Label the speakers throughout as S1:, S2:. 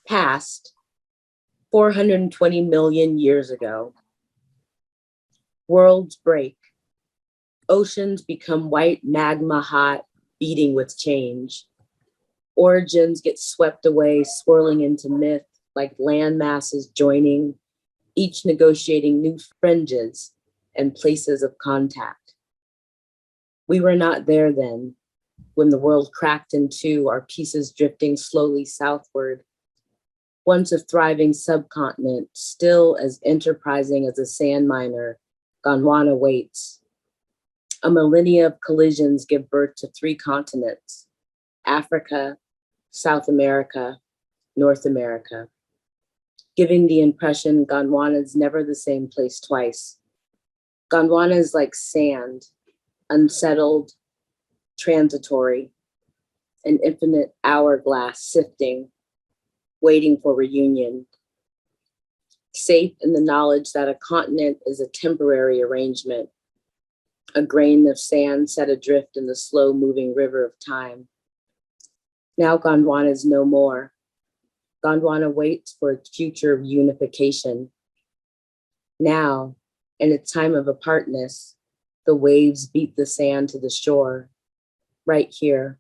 S1: Past 420 million years ago, worlds break. Oceans become white magma hot, beating with change. Origins get swept away, swirling into myth like land masses joining, each negotiating new fringes and places of contact. We were not there then, when the world cracked in two, our pieces drifting slowly southward. Once a thriving subcontinent, still as enterprising as a sand miner, Gondwana waits. A millennia of collisions give birth to 3 continents: Africa, South America, North America, giving the impression Gondwana is never the same place twice. Gondwana is like sand, unsettled, transitory, an infinite hourglass sifting, waiting for reunion. Safe in the knowledge that a continent is a temporary arrangement, a grain of sand set adrift in the slow-moving river of time. Now Gondwana is no more. Gondwana waits for its future of unification. Now, in its time of apartness, the waves beat the sand to the shore. Right here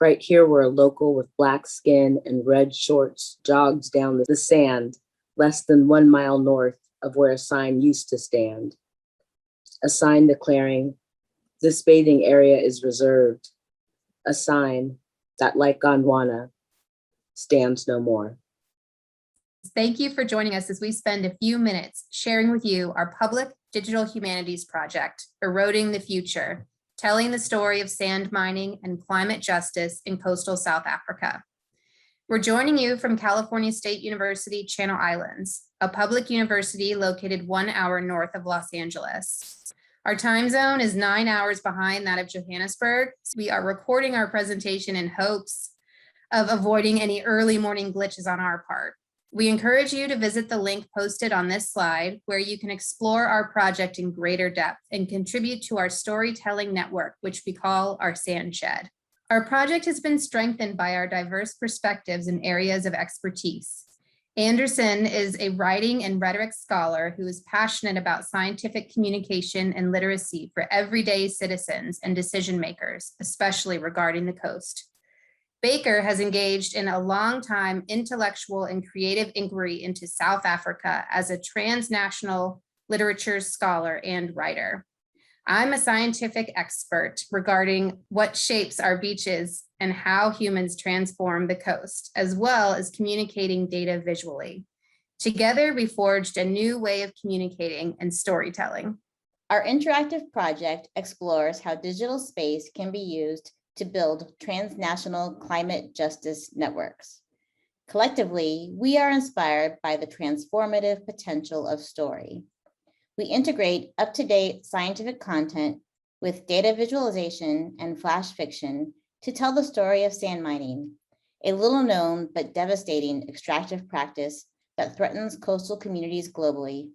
S1: where a local with black skin and red shorts jogs down the sand less than 1 mile north of where a sign used to stand. A sign declaring, this bathing area is reserved. A sign that, like Gondwana, stands no more.
S2: Thank you for joining us as we spend a few minutes sharing with you our public digital humanities project, Eroding the Future, telling the story of sand mining and climate justice in coastal South Africa. We're joining you from California State University, Channel Islands, a public university located 1 hour north of Los Angeles. Our time zone is 9 hours behind that of Johannesburg. We are recording our presentation in hopes of avoiding any early morning glitches on our part. We encourage you to visit the link posted on this slide, where you can explore our project in greater depth and contribute to our storytelling network, which we call our Sand Shed. Our project has been strengthened by our diverse perspectives in areas of expertise. Anderson is a writing and rhetoric scholar who is passionate about scientific communication and literacy for everyday citizens and decision makers, especially regarding the coast. Baker has engaged in a long-time intellectual and creative inquiry into South Africa as a transnational literature scholar and writer. I'm a scientific expert regarding what shapes our beaches and how humans transform the coast, as well as communicating data visually. Together, we forged a new way of communicating and storytelling.
S3: Our interactive project explores how digital space can be used to build transnational climate justice networks. Collectively, we are inspired by the transformative potential of story. We integrate up-to-date scientific content with data visualization and flash fiction to tell the story of sand mining, a little-known but devastating extractive practice that threatens coastal communities globally.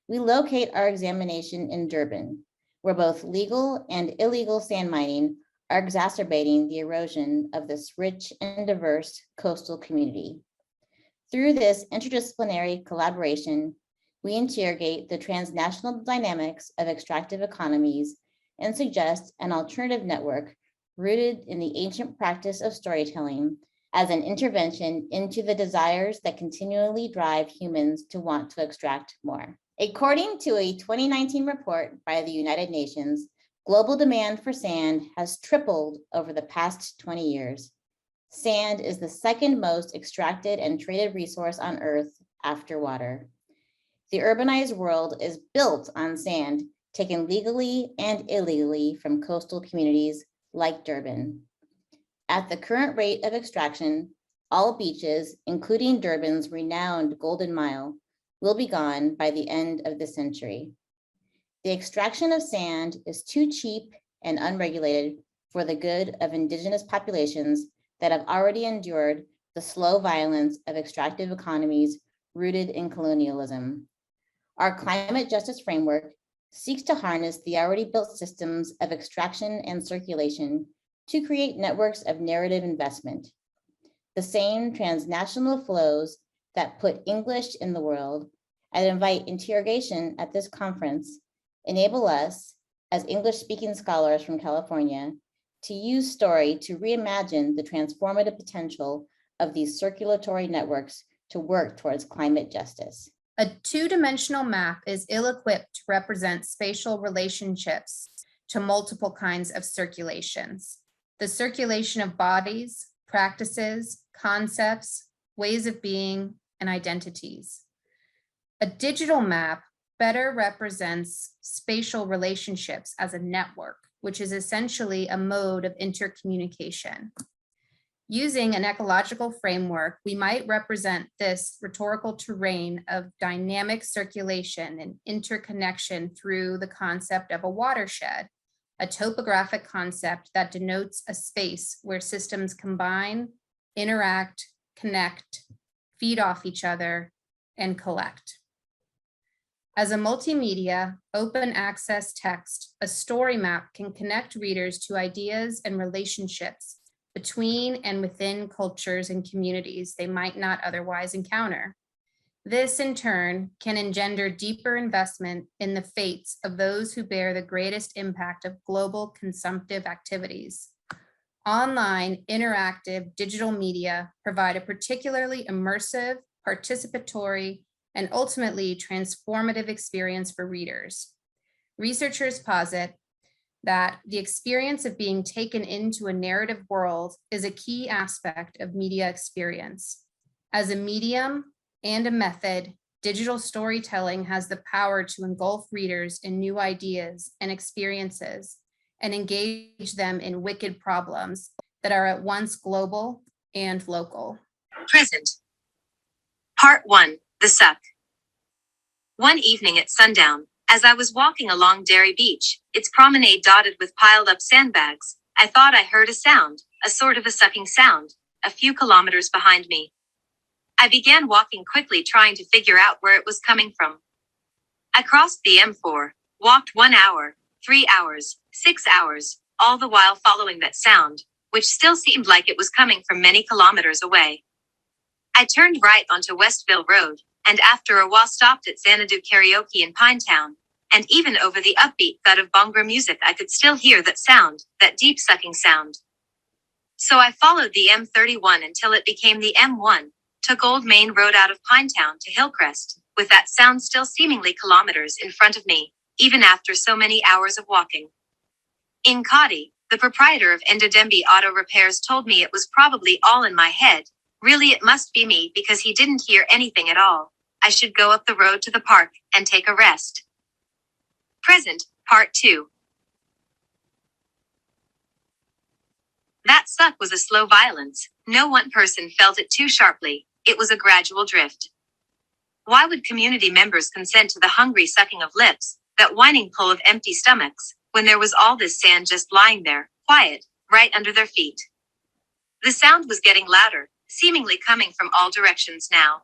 S3: We locate our examination in Durban, where both legal and illegal sand mining are exacerbating the erosion of this rich and diverse coastal community. Through this interdisciplinary collaboration, we interrogate the transnational dynamics of extractive economies and suggest an alternative network rooted in the ancient practice of storytelling as an intervention into the desires that continually drive humans to want to extract more. According to a 2019 report by the United Nations, global demand for sand has tripled over the past 20 years. Sand is the second most extracted and traded resource on Earth after water. The urbanized world is built on sand taken legally and illegally from coastal communities like Durban. At the current rate of extraction, all beaches, including Durban's renowned Golden Mile, will be gone by the end of the century. The extraction of sand is too cheap and unregulated for the good of indigenous populations that have already endured the slow violence of extractive economies rooted in colonialism. Our climate justice framework seeks to harness the already built systems of extraction and circulation to create networks of narrative investment. the same transnational flows that put English in the world and invite interrogation at this conference enable us, as English-speaking scholars from California, to use story to reimagine the transformative potential of these circulatory networks to work towards climate justice.
S2: A two-dimensional map is ill-equipped to represent spatial relationships to multiple kinds of circulations. The circulation of bodies, practices, concepts, ways of being, and identities. A digital map better represents spatial relationships as a network, which is essentially a mode of intercommunication. Using an ecological framework, we might represent this rhetorical terrain of dynamic circulation and interconnection through the concept of a watershed, a topographic concept that denotes a space where systems combine, interact, connect, feed off each other, and collect. As a multimedia, open access text, a story map can connect readers to ideas and relationships between and within cultures and communities they might not otherwise encounter. This, in turn, can engender deeper investment in the fates of those who bear the greatest impact of global consumptive activities. Online, interactive, digital media provide a particularly immersive, participatory, and ultimately transformative experience for readers. Researchers posit that the experience of being taken into a narrative world is a key aspect of media experience. As a medium and a method, digital storytelling has the power to engulf readers in new ideas and experiences and engage them in wicked problems that are at once global and local.
S4: Present. Part 1, The Suck. One evening at sundown, as I was walking along Derry Beach, its promenade dotted with piled up sandbags, I thought I heard a sound, a sort of a sucking sound, a few kilometers behind me. I began walking quickly, trying to figure out where it was coming from. I crossed the M4, walked 1 hour, 3 hours, 6 hours, all the while following that sound, which still seemed like it was coming from many kilometers away. I turned right onto Westville Road, and after a while stopped at Xanadu Karaoke in Pinetown, and even over the upbeat thud of Bhangra music I could still hear that sound, that deep sucking sound. So I followed the M31 until it became the M1, took Old Main Road out of Pinetown to Hillcrest, with that sound still seemingly kilometers in front of me, even after so many hours of walking. In Kadi, the proprietor of Endodembi Auto Repairs told me it was probably all in my head. Really, it must be me because he didn't hear anything at all. I should go up the road to the park and take a rest. Present, Part 2. That suck was a slow violence. No one person felt it too sharply. It was a gradual drift. Why would community members consent to the hungry sucking of lips, that whining pull of empty stomachs, when there was all this sand just lying there, quiet, right under their feet? The sound was getting louder, seemingly coming from all directions now.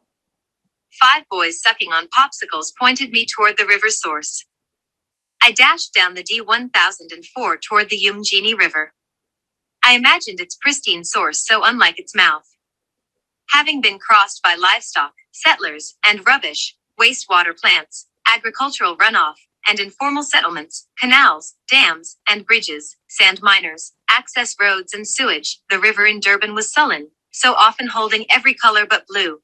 S4: 5 boys sucking on popsicles pointed me toward the river's source. I dashed down the D1004 toward the Yumjini River. I imagined its pristine source so unlike its mouth. Having been crossed by livestock, settlers, and rubbish, wastewater plants, agricultural runoff, and informal settlements, canals, dams, and bridges, sand miners, access roads and sewage, the river in Durban was sullen, so often holding every color but blue.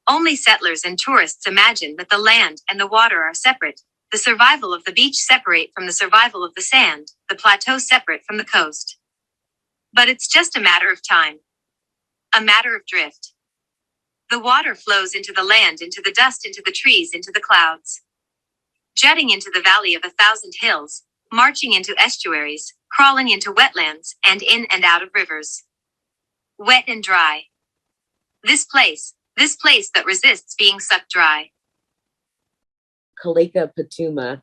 S4: Only settlers and tourists imagine that the land and the water are separate, the survival of the beach separate from the survival of the sand, the plateau separate from the coast. But it's just a matter of time. A matter of drift. The water flows into the land, into the dust, into the trees, into the clouds. Jutting into the valley of 1,000 hills, marching into estuaries, crawling into wetlands, and in and out of rivers. Wet and dry. This place that resists being sucked dry.
S1: Kaleka Patuma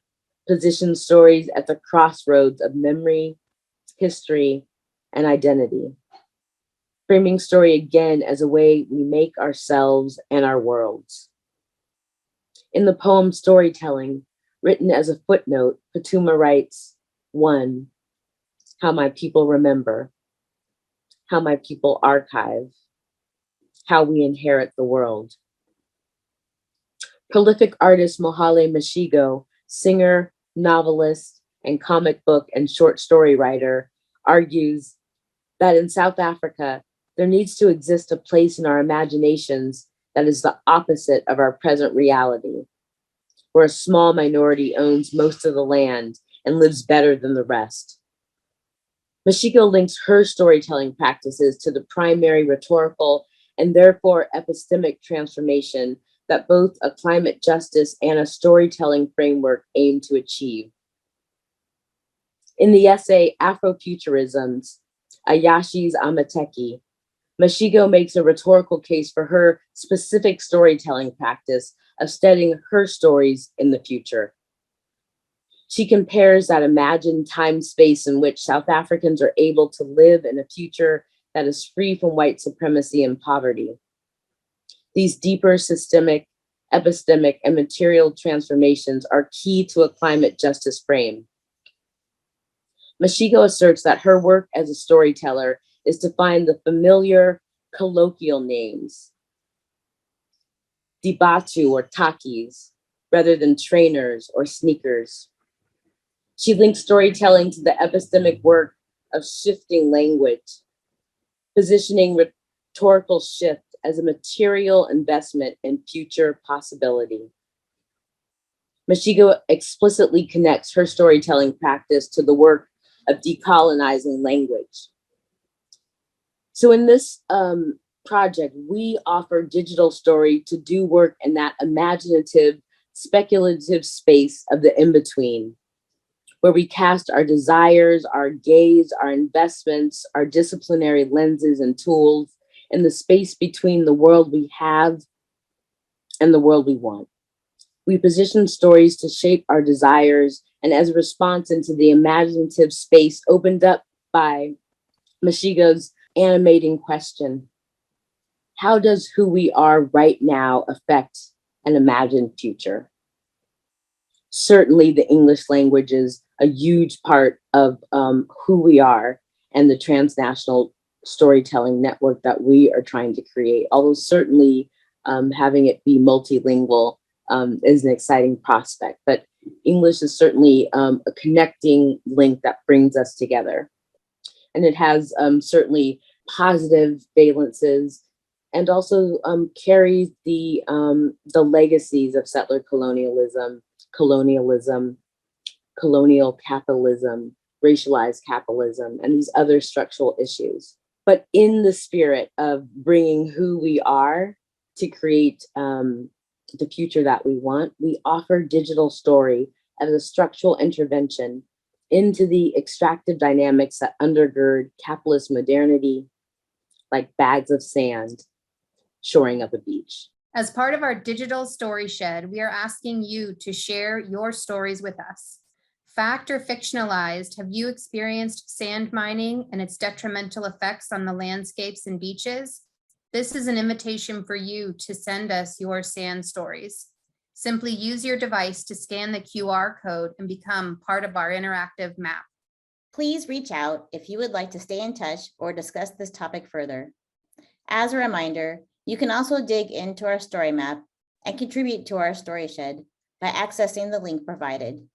S1: positions stories at the crossroads of memory, history, and identity, framing story again as a way we make ourselves and our worlds. In the poem Storytelling, written as a footnote, Patuma writes, 1, how my people remember, how my people archive, how we inherit the world. Prolific artist Mohale Mashigo, singer, novelist, and comic book and short story writer, argues that in South Africa, there needs to exist a place in our imaginations that is the opposite of our present reality, where a small minority owns most of the land and lives better than the rest. Mashigo links her storytelling practices to the primary rhetorical and therefore epistemic transformation that both a climate justice and a storytelling framework aim to achieve. In the essay Afrofuturisms, Ayashi's Amateki, Mashigo makes a rhetorical case for her specific storytelling practice of studying her stories in the future. She compares that imagined time space in which South Africans are able to live in a future that is free from white supremacy and poverty. These deeper systemic, epistemic, and material transformations are key to a climate justice frame. Mashigo asserts that her work as a storyteller is to find the familiar colloquial names, dibatu or takis, rather than trainers or sneakers. She links storytelling to the epistemic work of shifting language, positioning rhetorical shift as a material investment in future possibility. Mashigo explicitly connects her storytelling practice to the work of decolonizing language. So in this project, we offer digital story to do work in that imaginative, speculative space of the in-between, where we cast our desires, our gaze, our investments, our disciplinary lenses and tools in the space between the world we have and the world we want. We position stories to shape our desires and as a response into the imaginative space opened up by Mashigo's animating question: how does who we are right now affect an imagined future? Certainly the English language is a huge part of who we are and the transnational storytelling network that we are trying to create. Although certainly having it be multilingual is an exciting prospect, but English is certainly a connecting link that brings us together. And it has certainly positive valences and also carries the legacies of settler colonialism, colonial capitalism, racialized capitalism, and these other structural issues. But in the spirit of bringing who we are to create the future that we want, we offer digital story as a structural intervention into the extractive dynamics that undergird capitalist modernity, like bags of sand shoring up a beach.
S2: As part of our digital story shed, we are asking you to share your stories with us. Fact or fictionalized, have you experienced sand mining and its detrimental effects on the landscapes and beaches? This is an invitation for you to send us your sand stories. Simply use your device to scan the QR code and become part of our interactive map.
S3: Please reach out if you would like to stay in touch or discuss this topic further. As a reminder, you can also dig into our story map and contribute to our story shed by accessing the link provided.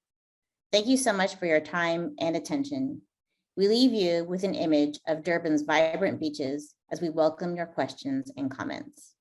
S3: Thank you so much for your time and attention. We leave you with an image of Durban's vibrant beaches as we welcome your questions and comments.